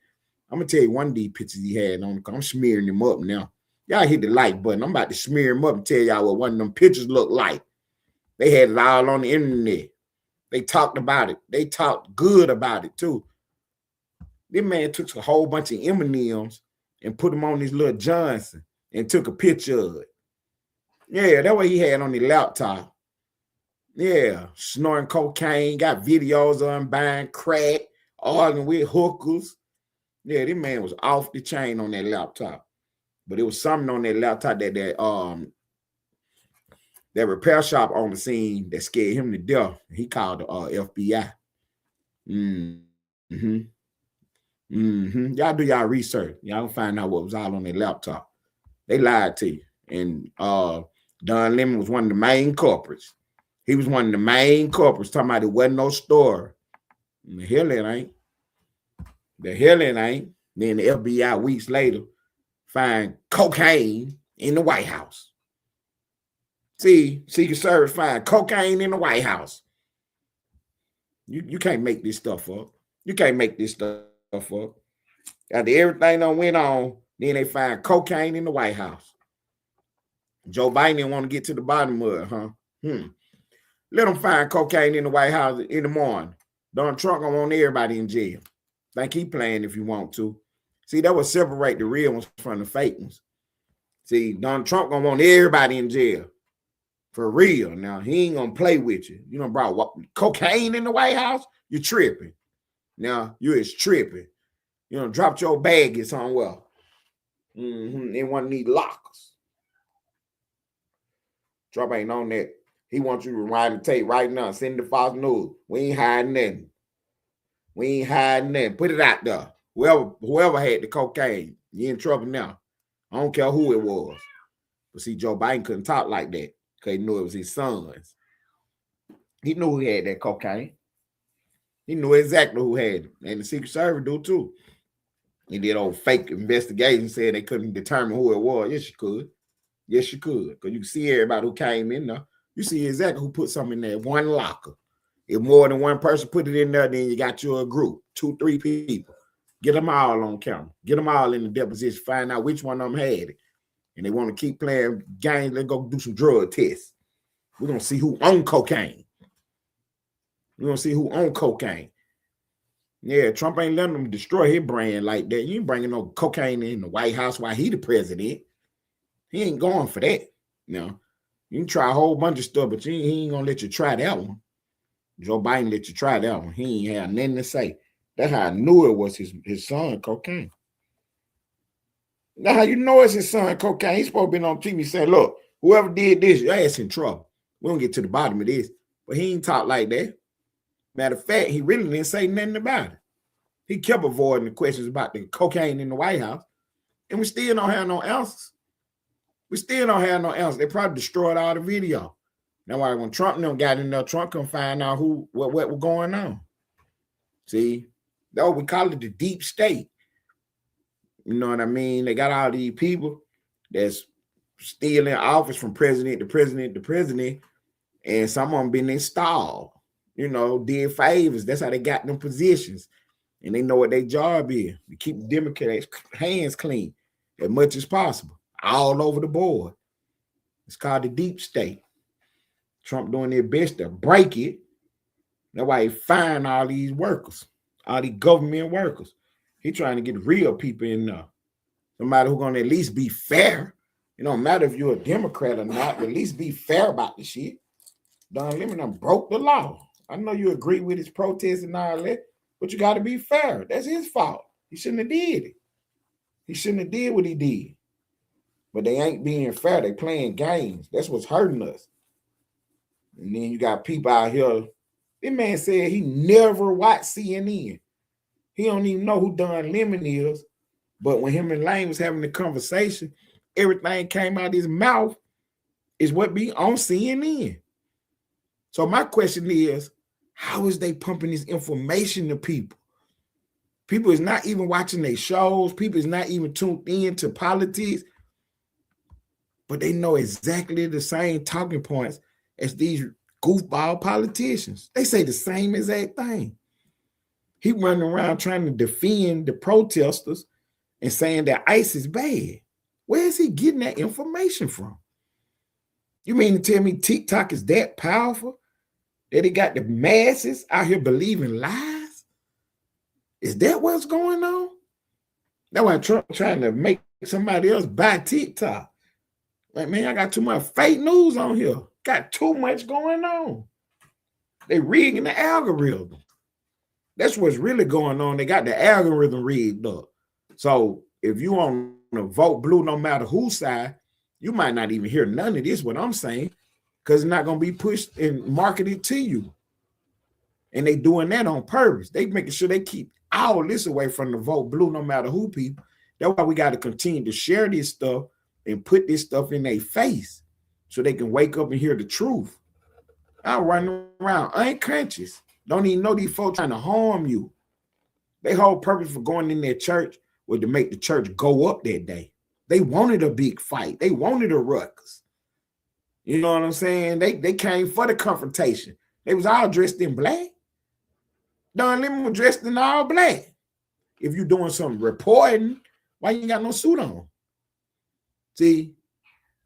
I'm going to tell you one of these pictures he had on. I'm smearing him up now. Y'all hit the like button. I'm about to smear him up and tell y'all what one of them pictures looked like. They had it all on the internet. They talked about it. They talked good about it too. This man took a whole bunch of M&Ms and put them on his little Johnson and took a picture of it. Yeah, that's what he had on the laptop. Yeah, snorting cocaine, got videos of him buying crack, arguing with hookers. Yeah, this man was off the chain on that laptop. But it was something on that laptop that repair shop on the scene that scared him to death. He called the FBI. Y'all do y'all research. Y'all find out what was all on their laptop. They lied to you. And Don Lemon was one of the main culprits. He was one of the main culprits talking about it wasn't no story. And the hell it ain't. Then the FBI weeks later find cocaine in the White House. See, Secret Service find cocaine in the White House. You can't make this stuff up. You can't make this stuff up. After everything that went on, then they find cocaine in the White House. Joe Biden didn't want to get to the bottom of it, huh? Let them find cocaine in the White House in the morning. Donald Trump gonna want everybody in jail. Think he playing if you want to. See, that would separate the real ones from the fake ones. See, Donald Trump gonna want everybody in jail. For real. Now, he ain't gonna play with you. You know, bro, cocaine in the White House? You tripping. Now, you is tripping. You know, dropped your bag somewhere. In one of these lockers. Trump ain't on that. He wants you to rewind the tape right now. Send the Fox News. We ain't hiding nothing. Put it out there. Whoever had the cocaine, you in trouble now. I don't care who it was. But see, Joe Biden couldn't talk like that because he knew it was his sons. He knew who had that cocaine. He knew exactly who had it. And the Secret Service do too. He did old fake investigation saying they couldn't determine who it was. Yes, you could. Because you can see everybody who came in there. You see exactly who put something in that one locker. If more than one person put it in there, then you got you a group, 2, 3 people. Get them all on camera. Get them all in the deposition. Find out which one of them had it. And they want to keep playing games. Let's go do some drug tests. We're going to see who own cocaine. We're going to see who own cocaine. Yeah, Trump ain't letting them destroy his brand like that. You ain't bringing no cocaine in the White House while he the president. He ain't going for that. You can try a whole bunch of stuff, but he ain't going to let you try that one. Joe Biden let you try that one. He ain't had nothing to say. That's how I knew it was his son, cocaine. That's how you know it's his son, cocaine. He's supposed to be on TV saying, look, whoever did this, your ass in trouble. We don't get to the bottom of this. But he ain't talk like that. Matter of fact, he really didn't say nothing about it. He kept avoiding the questions about the cocaine in the White House. And we still don't have no answers. They probably destroyed all the video. That's why when Trump got in there, Trump couldn't find out what was going on. See, though we call it the deep state. You know what I mean? They got all these people that's still in office from president to president to president, and some of them been installed, did favors. That's how they got them positions. And they know what their job is, to keep the Democrats' hands clean as much as possible, all over the board. It's called the deep state. Trump doing their best to break it. That's why he find all these workers, all these government workers. He trying to get real people in there. Somebody who's going to at least be fair. It don't matter if you're a Democrat or not, but at least be fair about the shit. Don Lemon done broke the law. I know you agree with his protest and all that, but you got to be fair. That's his fault. He shouldn't have did it. He shouldn't have did what he did. But they ain't being fair. They playing games. That's what's hurting us. And then you got people out here. This man said he never watched CNN. He don't even know who Don Lemon is. But when him and Lane was having the conversation, everything came out of his mouth is what be on CNN. So my question is, how is they pumping this information to people? People is not even watching their shows. People is not even tuned in to politics. But they know exactly the same talking points as these goofball politicians. They say the same exact thing. He running around trying to defend the protesters and saying that ICE is bad. Where is he getting that information from? You mean to tell me TikTok is that powerful that it got the masses out here believing lies? Is that what's going on? That's why Trump trying to make somebody else buy TikTok. Like, man, I got too much fake news on here. Got too much going on. They rigging the algorithm. That's what's really going on. They got the algorithm rigged up. So if you want to vote blue, no matter whose side, you might not even hear none of this, what I'm saying, because it's not going to be pushed and marketed to you. And they doing that on purpose. They making sure they keep all this away from the vote blue, no matter who people. That's why we got to continue to share this stuff and put this stuff in their face so they can wake up and hear the truth. I'm running around unconscious. Don't even know these folks trying to harm you. Their whole purpose for going in their church was to make the church go up that day. They wanted a big fight. They wanted a ruckus. You know what I'm saying? They came for the confrontation. They was all dressed in black. Don Lemon was dressed in all black. If you're doing some reporting, why you ain't got no suit on? See,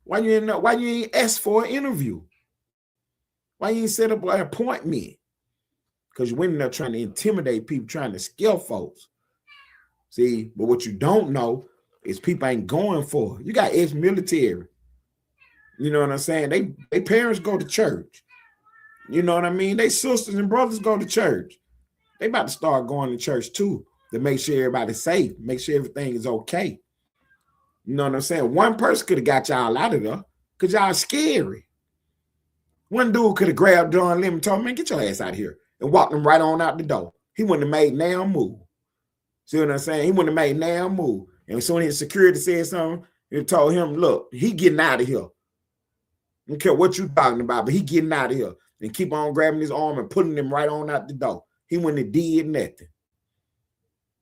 why you ain't ask for an interview? Why you ain't set up an appointment? Because you're in there trying to intimidate people, trying to scare folks. See, but what you don't know is people ain't going for it. You got ex-military. You know what I'm saying? They parents go to church. You know what I mean? They sisters and brothers go to church. They about to start going to church too to make sure everybody's safe, make sure everything is okay. You know what I'm saying? One person could have got y'all out of there because y'all scary. One dude could have grabbed Don Lemon and told him, man, get your ass out of here, and walked him right on out the door. He wouldn't have made now move. See what I'm saying? He wouldn't have made now move. And so when his security said something, he told him, look, he getting out of here. I don't care what you talking about, but he getting out of here. And keep on grabbing his arm and putting him right on out the door. He wouldn't have did nothing.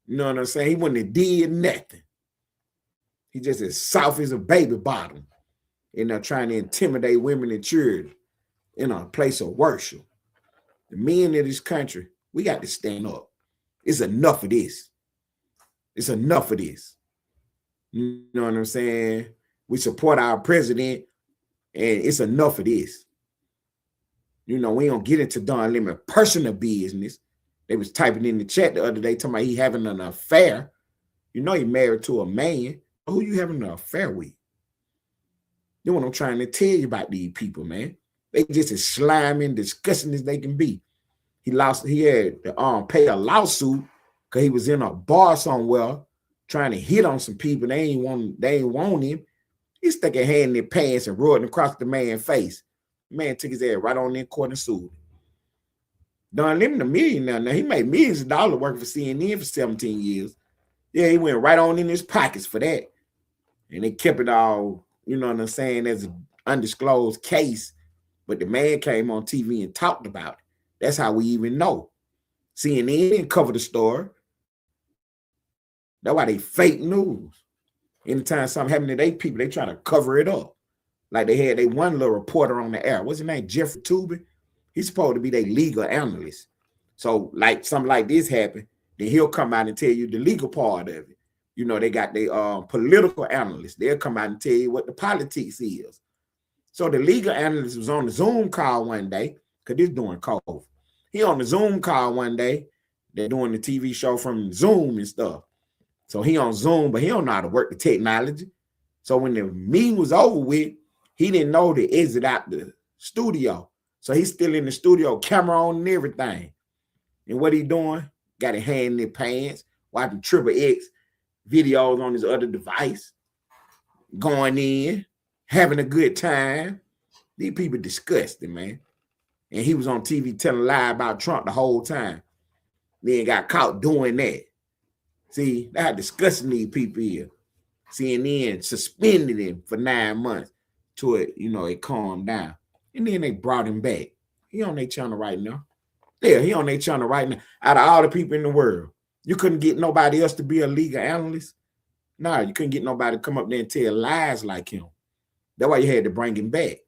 You know what I'm saying? He wouldn't have did nothing. He just as soft as a baby bottom. And they're trying to intimidate women and children in a place of worship. The men of this country, we got to stand up. It's enough of this. It's enough of this. You know what I'm saying? We support our president, and it's enough of this. You know, we don't get into Don Lemon personal business. They was typing in the chat the other day talking about he having an affair. You know he married to a man. Who you having an affair with? You know what I'm trying to tell you about these people, man. They just as slimy and disgusting as they can be. He had to pay a lawsuit because he was in a bar somewhere trying to hit on some people. They ain't want him. He stuck a hand in their pants and rolled across the man's face. The man took his ass right on in court and sued. Don Lemon a millionaire now. He made millions of dollars working for CNN for 17 years. Yeah, he went right on in his pockets for that. And they kept it all, you know what I'm saying, as an undisclosed case. But the man came on TV and talked about it. That's how we even know. CNN didn't cover the story. That's why they fake news. Anytime something happened to their people, they try to cover it up. Like they had one little reporter on the air. What's his name? Jeffrey Tubin. He's supposed to be their legal analyst. So like something like this happened, then he'll come out and tell you the legal part of it. You know, they got their political analysts. They'll come out and tell you what the politics is. So the legal analyst was on the Zoom call one day, because this during COVID. He on the Zoom call one day. They're doing the TV show from Zoom and stuff. So he on Zoom, but he don't know how to work the technology. So when the meeting was over with, he didn't know to exit out the studio. So he's still in the studio, camera on and everything. And what he doing? Got a hand in his pants, watching XXX videos on his other device, going in, having a good time. These people disgusting, man. And he was on TV telling a lie about Trump the whole time. Then got caught doing that. See, that's how disgusting these people is. CNN suspended him for 9 months till it calmed down. And then they brought him back. He on their channel right now. Yeah, he on their channel right now. Out of all the people in the world, you couldn't get nobody else to be a legal analyst. No, you couldn't get nobody to come up there and tell lies like him. That's why you had to bring him back.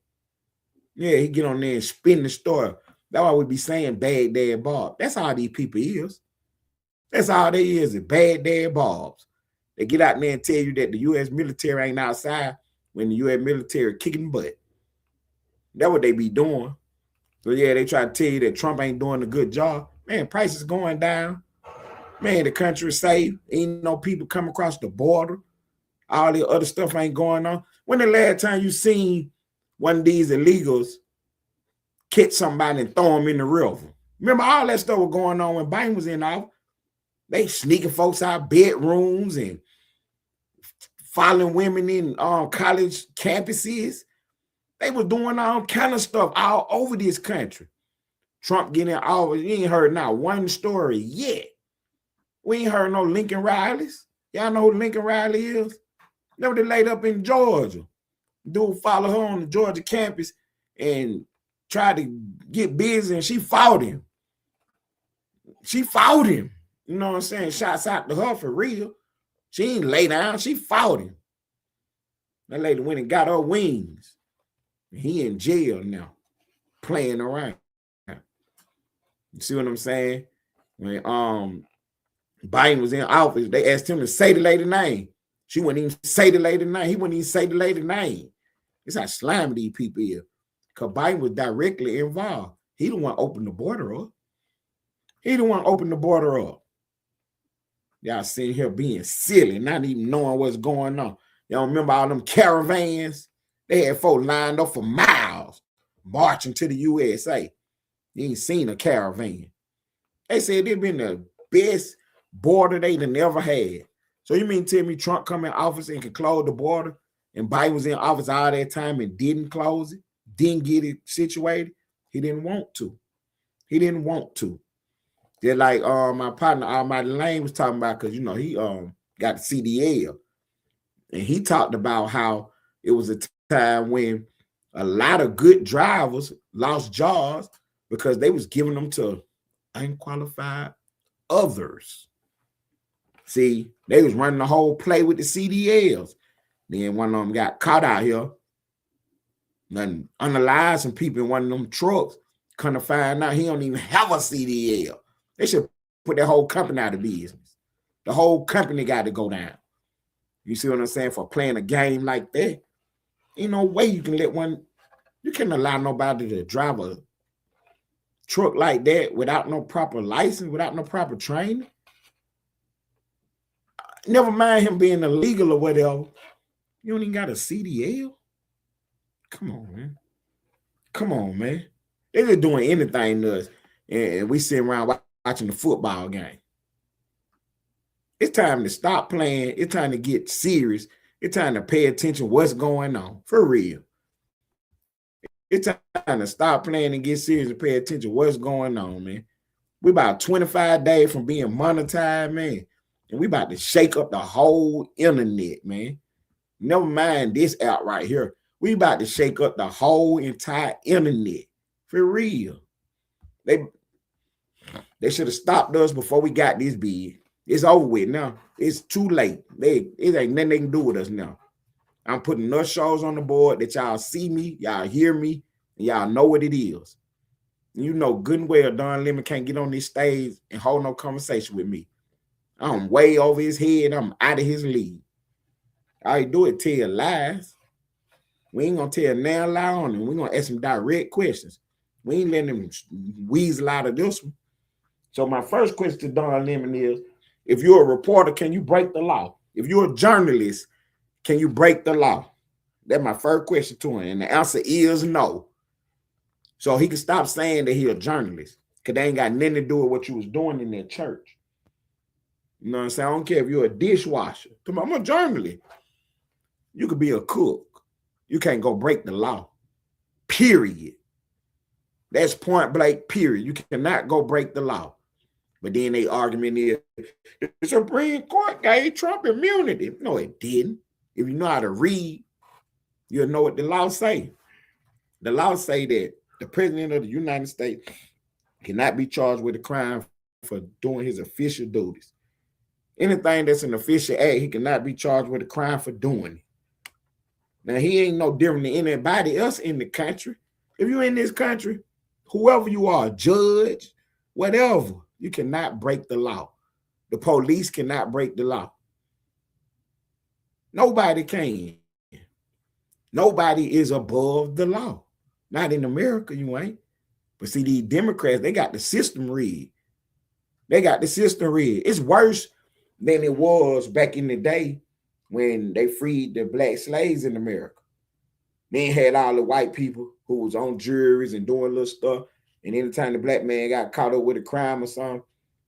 Yeah, he get on there and spin the story. That's why we be saying bad dad Bob. That's all these people is. That's all they is bad dad Bobs. They get out there and tell you that the U.S. military ain't outside when the U.S. military kicking butt. That's what they be doing. So yeah, they try to tell you that Trump ain't doing a good job. Man, prices going down. Man, the country is safe. Ain't no people come across the border. All the other stuff ain't going on. When the last time you seen one of these illegals catch somebody and throw them in the river? Remember all that stuff was going on when Biden was in office. They sneaking folks out bedrooms and following women in college campuses. They were doing all kind of stuff all over this country. Trump getting all, you ain't heard not one story yet. We ain't heard no Lincoln Rileys. Y'all know who Lincoln Riley is? Never they laid up in Georgia. Dude followed her on the Georgia campus and tried to get busy, and she fought him. She fought him. You know what I'm saying? Shots out to her for real. She ain't lay down. She fought him. That lady went and got her wings. He in jail now, playing around. You see what I'm saying? When Biden was in office, they asked him to say the lady's name. She wouldn't even say the lady's name. He wouldn't even say the lady's name. It's how slimy these people is. Because Biden was directly involved. He the one opened the border up. He the one opened the border up. Y'all sitting here being silly, not even knowing what's going on. Y'all remember all them caravans? They had folks lined up for miles marching to the USA. You ain't seen a caravan. They said they've been the best border they done ever had. So you mean tell me Trump come in office and can close the border, and Biden was in office all that time and didn't close it, didn't get it situated? He didn't want to. He didn't want to. They're like my partner Almighty Lane was talking about, because he got the CDL, and he talked about how it was a time when a lot of good drivers lost jobs because they was giving them to unqualified others. See, they was running the whole play with the CDLs. Then one of them got caught out here and unalived some people in one of them trucks Kind of find out he don't even have a CDL. They should put that whole company out of business. The whole company got to go down. You see what I'm saying? For playing a game like that, ain't no way you can let one. You can't allow nobody to drive a truck like that without no proper license, without no proper training. Never mind him being illegal or whatever. You don't even got a CDL. Come on, man. Come on, man. They're just doing anything to us, and we sitting around watching the football game. It's time to stop playing. It's time to get serious. It's time to pay attention to what's going on. For real. It's time to stop playing and get serious and pay attention to what's going on, man. We about 25 days from being monetized, man. And we about to shake up the whole internet, man. Never mind this app right here. We about to shake up the whole entire internet. For real. They should have stopped us before we got this big. It's over with now. It's too late. It ain't nothing they can do with us now. I'm putting enough shows on the board that y'all see me, y'all hear me, and y'all know what it is. You know good and well Don Lemon can't get on this stage and hold no conversation with me. I'm way over his head. I'm out of his league. All you do is tell lies. We ain't going to tell now lie on him. We're going to ask him direct questions. We ain't letting him weasel out of this one. So my first question to Don Lemon is, if you're a reporter, can you break the law? If you're a journalist, can you break the law? That's my first question to him. And the answer is no. So he can stop saying that he's a journalist, because they ain't got nothing to do with what you was doing in that church. You know what I'm saying? I don't care if you're a dishwasher. Come on, I'm a journalist. You could be a cook. You can't go break the law. Period. That's point blank, period. You cannot go break the law. But then they argument is the Supreme Court gave Trump immunity. No, it didn't. If you know how to read, you'll know what the law say. The law say that the president of the United States cannot be charged with a crime for doing his official duties. Anything that's an official act, he cannot be charged with a crime for doing it. Now, he ain't no different than anybody else in the country. If you're in this country, whoever you are, judge, whatever, you cannot break the law. The police cannot break the law. Nobody can. Nobody is above the law. Not in America, you ain't. But see, these Democrats, they got the system rigged. They got the system rigged. It's worse than it was back in the day when they freed the black slaves in America. Then had all the white people who was on juries and doing little stuff. And anytime the black man got caught up with a crime or something,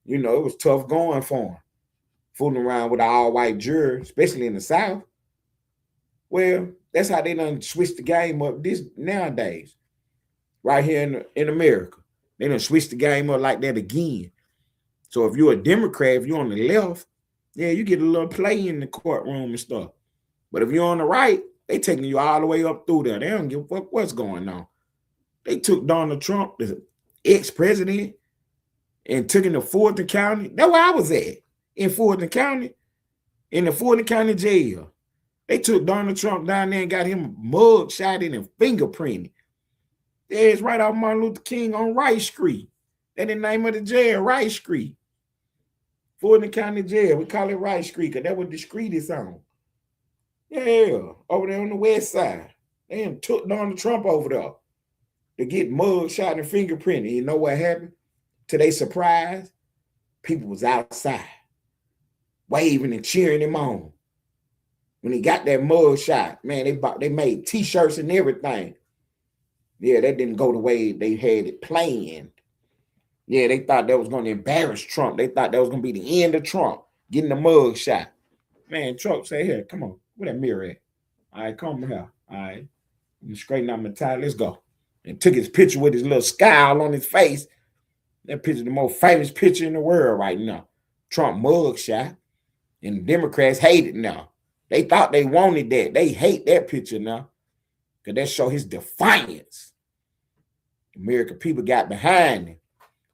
you know, it was tough going for him. Fooling around with an all-white jury, especially in the South. Well, that's how they done switch the game up this nowadays. Right here in America. They done switch the game up like that again. So if you're a Democrat, if you're on the left, yeah, you get a little play in the courtroom and stuff. But if you're on the right, they taking you all the way up through there. They don't give a fuck what's going on. They took Donald Trump, the ex-president, and took him to Fulton County. That's where I was at, in Fulton County, in the Fulton County jail. They took Donald Trump down there and got him mug shot in and fingerprinted. Yeah, it's right off Martin Luther King on Wright Street. That's the name of the jail, Wright Street. Fulton County Jail. We call it Wright Street because that's what the street is on. Yeah, over there on the west side. They took Donald Trump over there to get mug shot and fingerprinted. You know what happened? To their surprise, people was outside waving and cheering him on. When he got that mug shot, man, they made T-shirts and everything. Yeah, that didn't go the way they had it planned. Yeah, they thought that was going to embarrass Trump. They thought that was going to be the end of Trump, getting the mug shot. Man, Trump said, here, come on, where that mirror at? All right, come here. All right, you straighten out my tie, let's go. And took his picture with his little scowl on his face. That picture, the most famous picture in the world right now. Trump mug shot. And the Democrats hate it now. They thought they wanted that. They hate that picture now. Because that show his defiance. American people got behind him.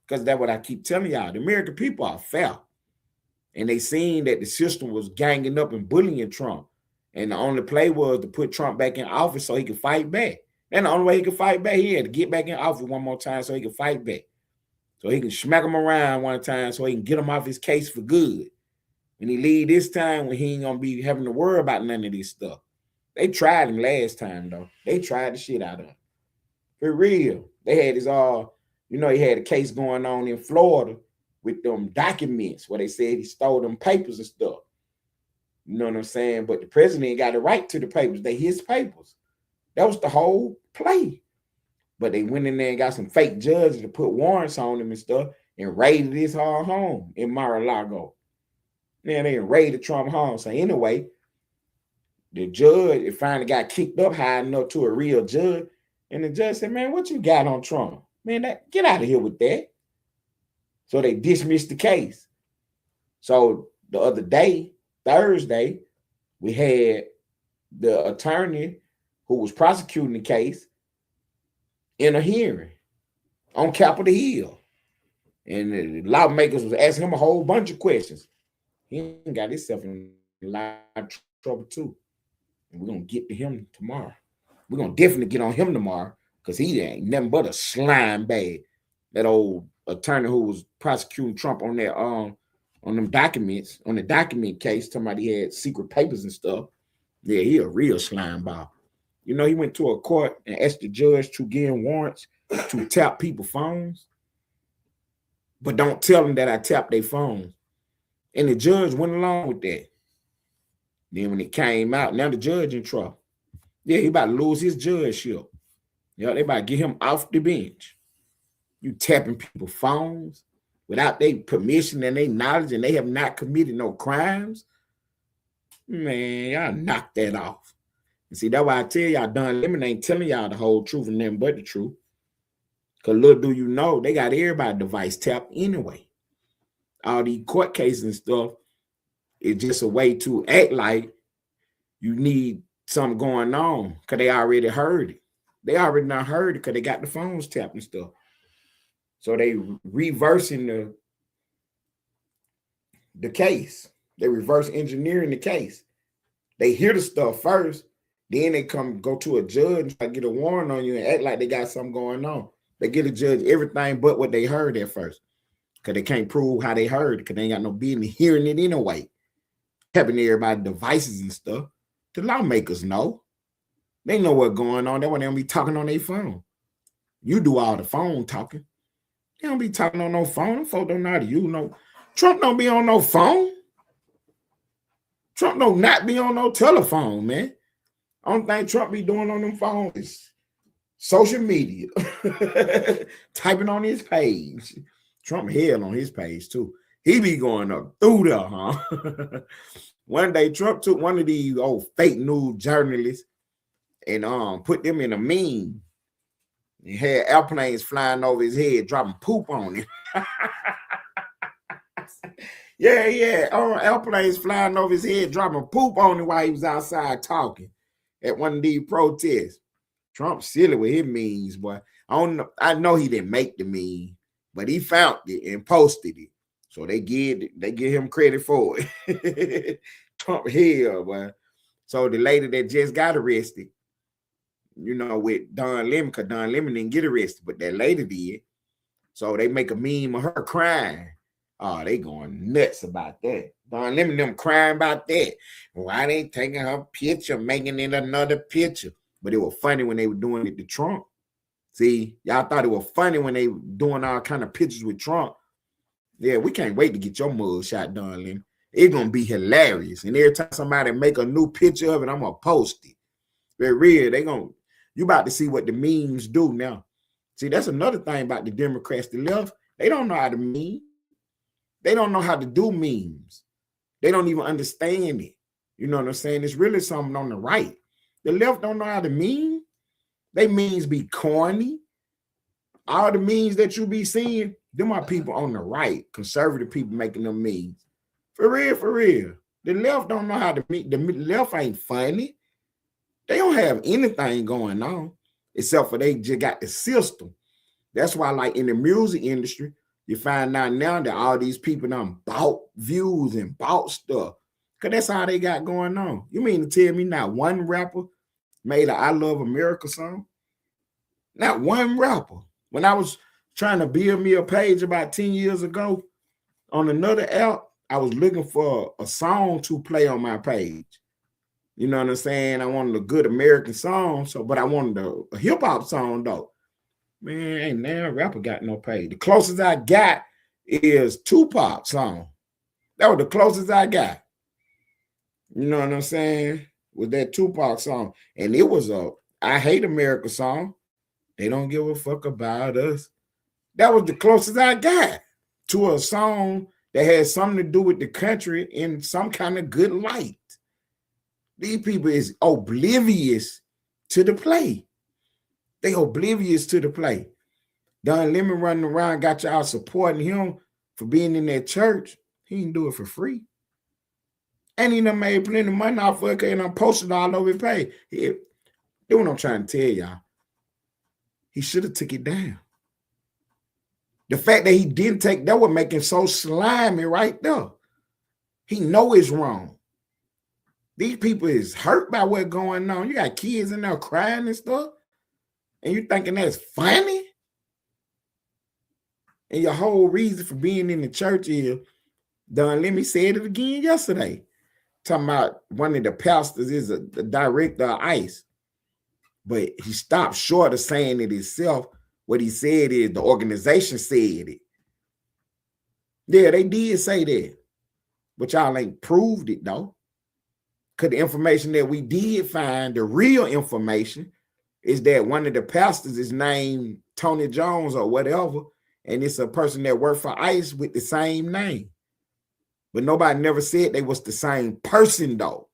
Because that's what I keep telling y'all. The American people are fair. And they seen that the system was ganging up and bullying Trump. And the only play was to put Trump back in office so he could fight back. And the only way he could fight back, he had to get back in office one more time so he could fight back. So he can smack him around one time so he can get him off his case for good. When he leave this time, when he ain't gonna be having to worry about none of this stuff. They tried him last time, though. They tried the shit out of him. For real. They had his he had a case going on in Florida with them documents where they said he stole them papers and stuff. You know what I'm saying? But the president got the right to the papers. They his papers. That was the whole play. But they went in there and got some fake judges to put warrants on him and stuff and raided his home in Mar-a-Lago. Then they raided Trump home. So anyway, the judge finally got kicked up high enough to a real judge. And the judge said, man, what you got on Trump? Man, get out of here with that. So they dismissed the case. So the other day, Thursday, we had the attorney who was prosecuting the case in a hearing on Capitol Hill. And the lawmakers was asking him a whole bunch of questions. He got himself in a lot of trouble too. And we're going to get to him tomorrow. We're going to definitely get on him tomorrow because he ain't nothing but a slime bag. That old attorney who was prosecuting Trump on that on them documents, on the document case, talking about he had secret papers and stuff. Yeah, he a real slime ball. You know, he went to a court and asked the judge to give him warrants to tap people's phones. But don't tell them that I tapped their phones. And the judge went along with that. Then when it came out, now the judge in trouble. Yeah, he about to lose his judgeship. Yeah, they about to get him off the bench. You tapping people's phones without their permission and their knowledge, and they have not committed no crimes. Man, y'all knock that off. And see, that's why I tell y'all, Don Lemon ain't telling y'all the whole truth and nothing but the truth. Because little do you know, they got everybody's device tapped anyway. All these court cases and stuff is just a way to act like you need something going on because they already heard it. They already not heard it because they got the phones tapped and stuff. So they reversing the case. They reverse engineering the case. They hear the stuff first, then they go to a judge and try to get a warrant on you and act like they got something going on. They get a judge everything but what they heard at first. Because they can't prove how they heard it because they ain't got no business hearing it anyway. Having everybody's devices and stuff. The lawmakers know. They know what's going on. That's why they don't be talking on their phone. You do all the phone talking. They don't be talking on no phone. Them folks don't know how to use no. Trump don't be on no phone. Trump don't not be on no telephone, man. Only thing Trump be doing on them phones is social media. Typing on his page. Trump hell on his page too. He be going up through there, huh? One day Trump took one of these old fake news journalists and put them in a meme. He had airplanes flying over his head, dropping poop on him. Yeah. Airplanes flying over his head, dropping poop on him while he was outside talking at one of these protests. Trump silly with his memes, boy. I know he didn't make the meme, but he found it and posted it. So they give him credit for it. Trump hell, boy. So the lady that just got arrested, with Don Lemon, because Don Lemon didn't get arrested, but that lady did. So they make a meme of her crying. Oh, they going nuts about that. Don Lemon them crying about that. Why they taking her picture, making it another picture? But it was funny when they were doing it to Trump. See, y'all thought it was funny when they were doing all kind of pictures with Trump. Yeah, we can't wait to get your mug shot, Don Lemon. It's going to be hilarious. And every time somebody make a new picture of it, I'm going to post it. Very real. You about to see what the memes do now. See, that's another thing about the Democrats, the left. They don't know how to meme. They don't know how to do memes. They don't even understand it. You know what I'm saying? It's really something on the right. The left don't know how to meme. They memes be corny. All the memes that you be seeing, them are people on the right, conservative people making them memes. For real. The left don't know how to meme. The left ain't funny. They don't have anything going on except for they just got the system. That's why, like in the music industry, you find out now that all these people done bought views and bought stuff. Because that's all they got going on. You mean to tell me not one rapper made a I Love America song? Not one rapper. When I was trying to build me a page about 10 years ago on another app, I was looking for a song to play on my page. You know what I'm saying? I wanted a good American song, but I wanted a hip-hop song, though. Man, ain't now rapper got no page. The closest I got is Tupac song. That was the closest I got. You know what I'm saying? With that Tupac song. And it was a I Hate America song. They don't give a fuck about us. That was the closest I got to a song that had something to do with the country in some kind of good light. These people is oblivious to the play. They oblivious to the play. Don Lemon running around got y'all supporting him for being in that church. He didn't do it for free. And he done made plenty of money off of it and I posted all over his page. That's what I'm trying to tell y'all. He should have took it down. The fact that he didn't take that would make him so slimy right there. He know it's wrong. These people is hurt by what's going on. You got kids in there crying and stuff, and you thinking that's funny? And your whole reason for being in the church is, Don Lemon said it again yesterday, talking about one of the pastors is the director of ICE. But he stopped short of saying it himself. What he said is the organization said it. Yeah, they did say that. But y'all ain't proved it, though. Because the information that we did find, the real information, is that one of the pastors is named Tony Jones or whatever, and it's a person that worked for ICE with the same name. But nobody never said they was the same person, though.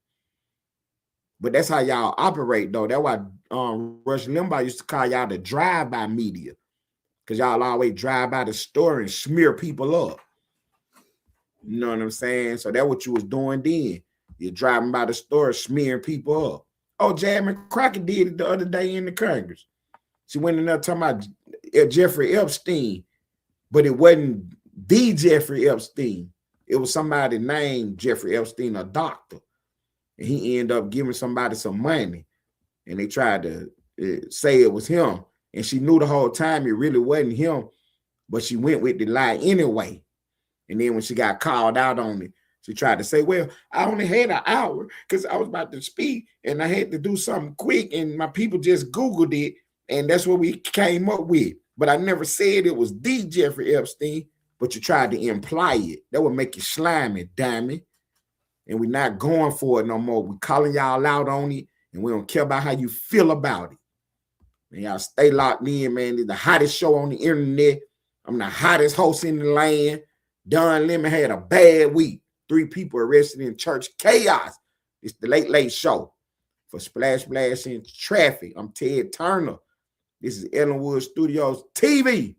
But that's how y'all operate, though. That's why Rush Limbaugh used to call y'all the drive-by media, because y'all always drive by the store and smear people up. You know what I'm saying? So that's what you was doing then. You're driving by the store, smearing people up. Oh, Jasmine Crockett did it the other day in the Congress. She went in there talking about Jeffrey Epstein, but it wasn't the Jeffrey Epstein. It was somebody named Jeffrey Epstein, a doctor. And he ended up giving somebody some money. And they tried to say it was him. And she knew the whole time it really wasn't him, but she went with the lie anyway. And then when she got called out on it, she tried to say, well, I only had an hour because I was about to speak and I had to do something quick and my people just Googled it and that's what we came up with. But I never said it was the Jeffrey Epstein, but you tried to imply it. That would make you slimy, damn it. And we're not going for it no more. We're calling y'all out on it and we don't care about how you feel about it. And y'all stay locked in, man. It's the hottest show on the internet. I'm the hottest host in the land. Don Lemon had a bad week. 3 people arrested in church chaos. It's the Late Late Show. For Splash Splash in Traffic, I'm Ted Turner. This is Ellenwood Studios TV.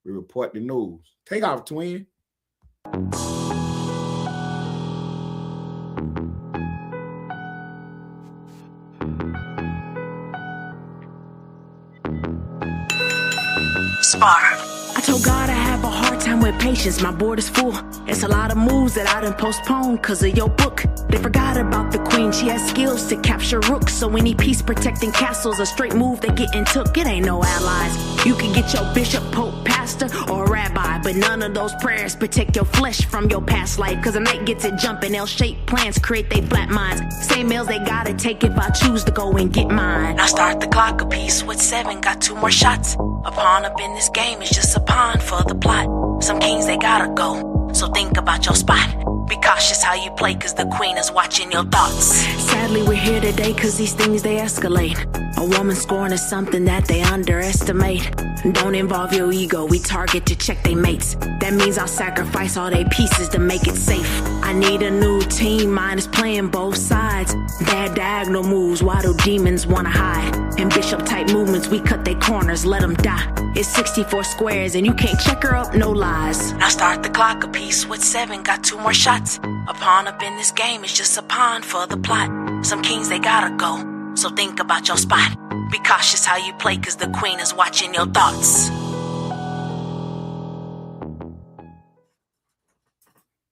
We report the news. Take off, twin. Spar. I told God I have a hard time with patience, my board is full. It's a lot of moves that I done postponed cause of your book. They forgot about the queen, she has skills to capture rooks. So any peace protecting castles, a straight move they getting took. It ain't no allies. You can get your bishop, pope, pastor, or rabbi, but none of those prayers protect your flesh from your past life. Cause a night gets it jumping, L-shaped plans create they flat minds. Same meals they gotta take if I choose to go and get mine. I start the clock a piece with 7, got 2 more shots. A pawn up in this game is just a pawn for the plot. Some kings they gotta go, so think about your spot. Be cautious how you play cause the queen is watching your thoughts. Sadly we're here today cause these things they escalate. A woman scorn is something that they underestimate. Don't involve your ego, we target to check they mates. That means I'll sacrifice all they pieces to make it safe. I need a new team, mine is playing both sides. Bad diagonal moves, why do demons wanna hide? And bishop type movements, we cut their corners, let them die. It's 64 squares and you can't check her up, no lies. Now start the clock a piece with 7, got 2 more shots. A pawn up in this game is just a pawn for the plot. Some kings they gotta go, so think about your spot. Be cautious how you play cause the queen is watching your thoughts.